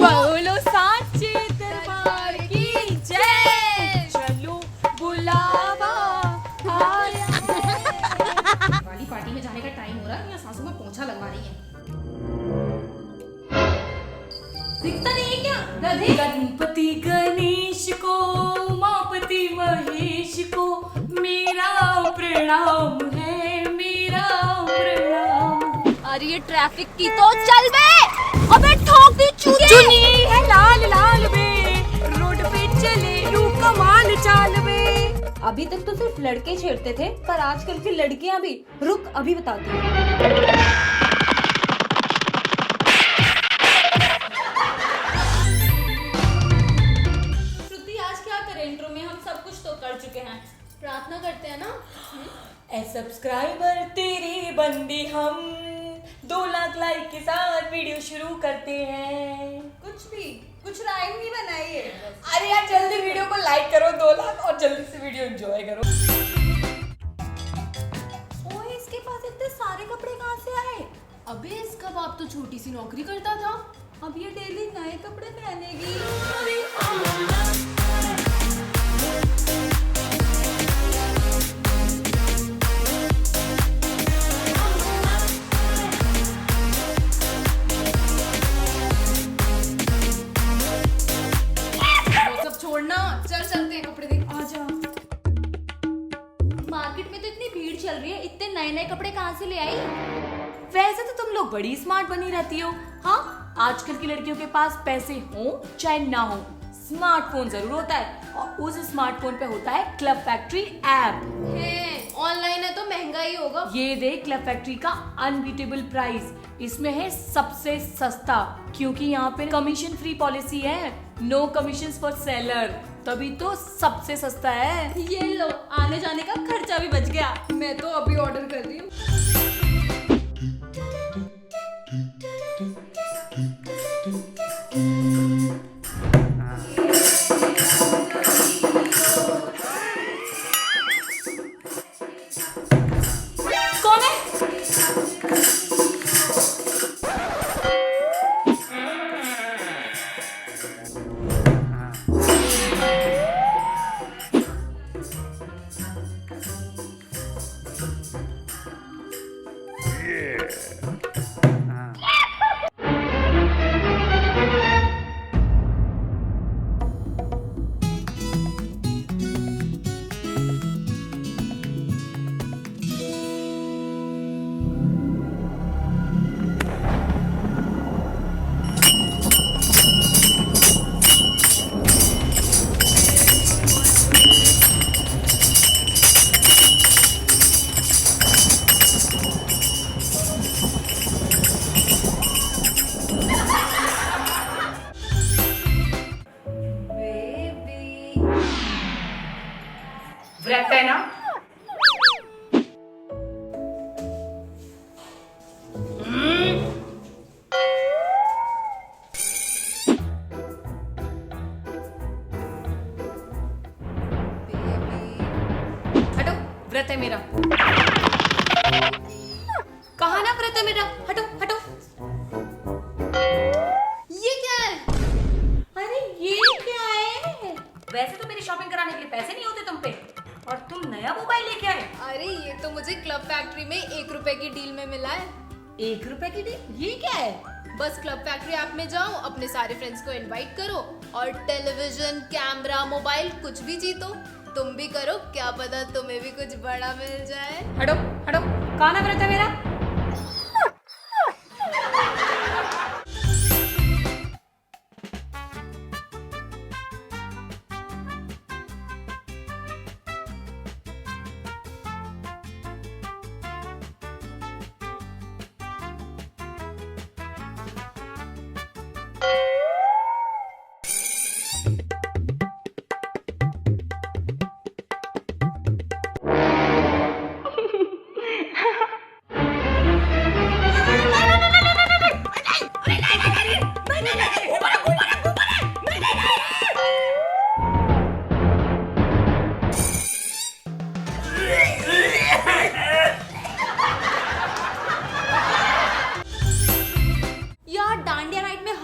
बोलो सांचे दरबार की जय। चलो बुलावा आया। वाली पार्टी में जाने का टाइम हो रहा है या सासू माँ पोंछा लगवा रही है। दिखता नहीं है क्या गधे? गणपति गणेश को उमापति महेश को मेरा प्रणाम है, मेरा प्रणाम। अरे ये ट्रैफिक की तो चल बे। अबे ठोक दी चुनी है लाल लाल बे, रोड पे चले लू कमाल चाल बे। अभी तक तो सिर्फ लड़के छेड़ते थे, पर आजकल की लड़कियां भी। रुक अभी बताती हूँ। श्रुति आज क्या करें इंट्रो में? हम सब कुछ तो कर चुके हैं। प्रार्थना करते हैं ना। ए सब्सक्राइबर तेरी बंदी हम 2 लाख लाइक के साथ वीडियो शुरू करते हैं। कुछ राइम नहीं बनाई है। अरे यार जल्दी वीडियो को लाइक करो 2 लाख और जल्दी से वीडियो एंजॉय करो। ओए इसके पास इतने सारे कपड़े कहाँ से आए? अबे इसका बाप तो छोटी सी नौकरी करता था, अब ये डेली नए कपड़े पहनेगी। छोड़ना, चल चलते हैं कपड़े देख। आजा। मार्केट में तो इतनी भीड़ चल रही है, इतने नए नए कपड़े कहाँ से ले आई? वैसे तो तुम लोग बड़ी स्मार्ट बनी रहती हो। हाँ, आजकल की लड़कियों के पास पैसे हो चाहे ना हो, स्मार्टफोन जरूर होता है और उस स्मार्टफोन पे होता है क्लब फैक्ट्री ऐप। ऑनलाइन है तो महंगा ही होगा। ये देख क्लब फैक्ट्री का अनबीटेबल प्राइस, इसमें है सबसे सस्ता, क्योंकि यहाँ पे कमीशन फ्री पॉलिसी है, नो कमीशन फॉर सेलर, तभी तो सबसे सस्ता है। ये लो, आने जाने का खर्चा भी बच गया। मैं तो अभी ऑर्डर कर रही हूँ। कौन है? व्रत है ना? हटो, व्रत है मेरा। कहा ना व्रत है मेरा, हटो हटो। ये क्या है? अरे ये क्या है? वैसे तो मेरी शॉपिंग कराने के लिए पैसे नहीं होते तुम पे, और तुम नया मोबाइल लेके आए। अरे ये तो मुझे क्लब फैक्ट्री में 1 रुपए की डील में मिला है। 1 रुपए की डील? ये क्या है? बस क्लब फैक्ट्री ऐप में जाओ, अपने सारे फ्रेंड्स को इनवाइट करो और टेलीविजन, कैमरा, मोबाइल कुछ भी जीतो। तुम भी करो, क्या पता तुम्हें भी कुछ बड़ा मिल जाए। हटो हटो, कहा ना व्रत है मेरा।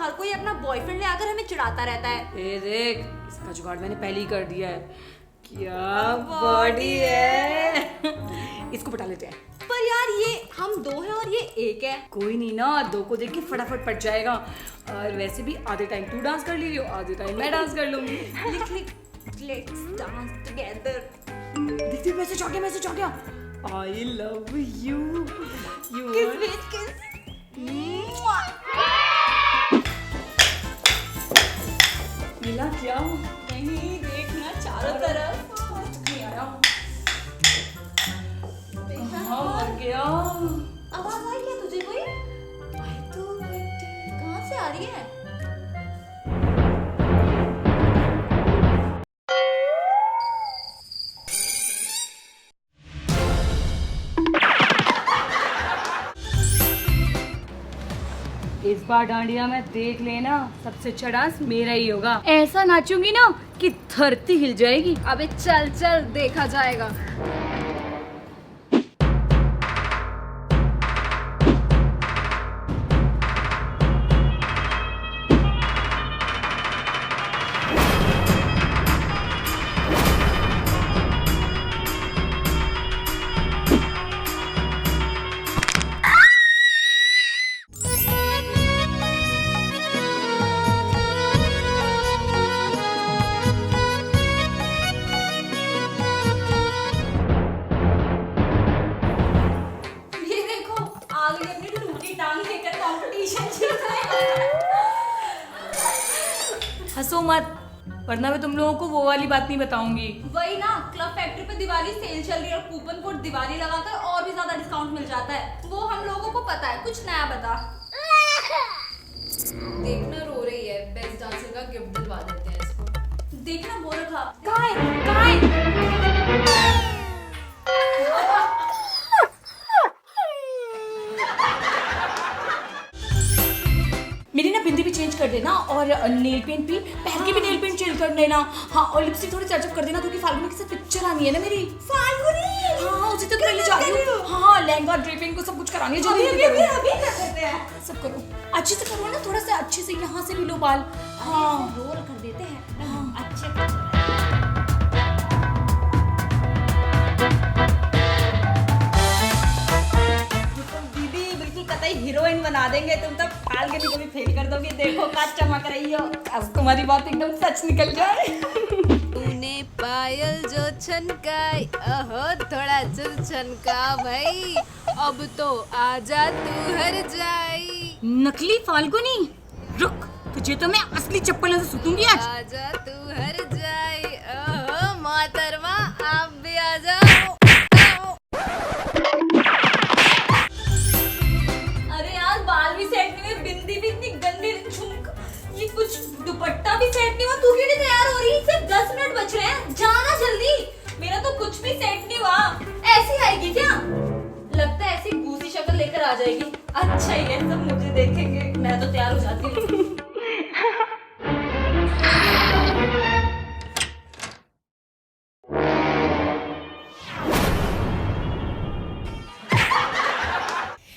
हर कोई अपना बॉयफ्रेंड ले आकर हमें चिढ़ाता रहता है। ए देख, इसका जुगाड़ मैंने पहले ही कर दिया है। क्या बॉडी है। इसको पटा लेते हैं। पर यार ये हम 2 हैं और ये 1 है। कोई नहीं ना, 2 को देख के फटाफट पट जाएगा। और वैसे भी आधे टाइम तू डांस कर ली हो, आधे टाइम मैं डांस कर लूंगी। Let's dance together. देखते मैसेज आ गया। I love you. किस। मिला क्या? नहीं, देखना चारों तरफ। नहीं आया। हाँ, मर गया। आवाज आई क्या तुझे कोई? आई तो कहाँ से आ रही है? इस बार डांडिया में देख लेना, सबसे अच्छा डांस मेरा ही होगा। ऐसा नाचूंगी ना कि धरती हिल जाएगी। अबे चल देखा जाएगा। हंसो मत, वरना मैं तुम लोगों को वो वाली बात नहीं बताऊंगी। वही ना, क्लब फैक्ट्री पे दिवाली सेल चल रही है और कूपन कोड दिवाली लगाकर और भी ज्यादा डिस्काउंट मिल जाता है। वो हम लोगों को पता है, कुछ नया बता। देखना रो रही है, बेस्ट डांसर का गिफ्ट दिलवा देते हैं इसको। देखना वो रखा। कहाँ है? मेरी ना बिंदी भी चेंज कर देना और नेल पेंट भी, पैर की भी नेल पेंट चेंज कर देना। हाँ, और लिपस्टिक थोड़ी टचअप कर देना क्योंकि फाल्गुनी के साथ पिक्चर आनी है ना मेरी। फाल्गुनी? हाँ, उसी तक पहले जा रही हूँ। हाँ, लहंगा ड्रेपिंग को सब कुछ करानी है। जल्दी अभी कर देते हैं। सब करो, अच्छे से करो ना, थोड़ा सा अच्छे से, यहाँ से भी लो बाल। हाँ, रोल कर देते हैं। हाँ। अच्छे दीदी बिल्कुल कतई हीरोइन बना देंगे। तुम तो फाल्गुनी को भी फेल कर दोगे। देखो का चमक रही हो। आज तुम्हारी बात एकदम सच निकल जाए। तूने पायल जो छनकाई, ओहो थोड़ा चल छनका भाई, अब तो आजा तू हर जाई। नकली फाल्गुनी, रुक, तुझे तो मैं असली चप्पलों से सुतूंगी आज। आजा तू हर जाई, ओहो मोहतरमा आप भी आ जाओ। अरे यार, बाल भी सेट नहीं हुए, बिंदी भी इतनी गंदी, झुमक, ये कुछ दुपट्टा भी सेट नहीं हुआ। तू क्यों नहीं तैयार हो रही? सिर्फ 10 मिनट बच रहे हैं, जाना जल्दी। मेरा तो कुछ भी सेट नहीं हुआ। ऐसी आएगी क्या? लगता है ऐसी घूसी शक्ल लेकर आ जाएगी। अच्छा ही है, सब मुझे देखेंगे। मैं तो तैयार हो जाती हूँ।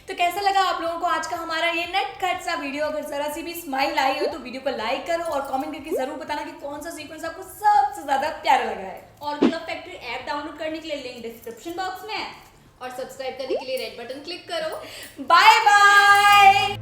तो कैसा लगा आप लोगों को आज का हमारा ये नेट कट सा वीडियो? अगर जरा सी भी स्माइल आई हो तो वीडियो को लाइक करो और कमेंट करके जरूर बताना कि कौन सा सीक्वेंस आपको सबसे ज्यादा प्यारा लगा है। और क्लब फैक्ट्री ऐप डाउनलोड करने के लिए लिंक डिस्क्रिप्शन बॉक्स में है। और सब्सक्राइब करने के लिए रेड बटन क्लिक करो। Bye bye.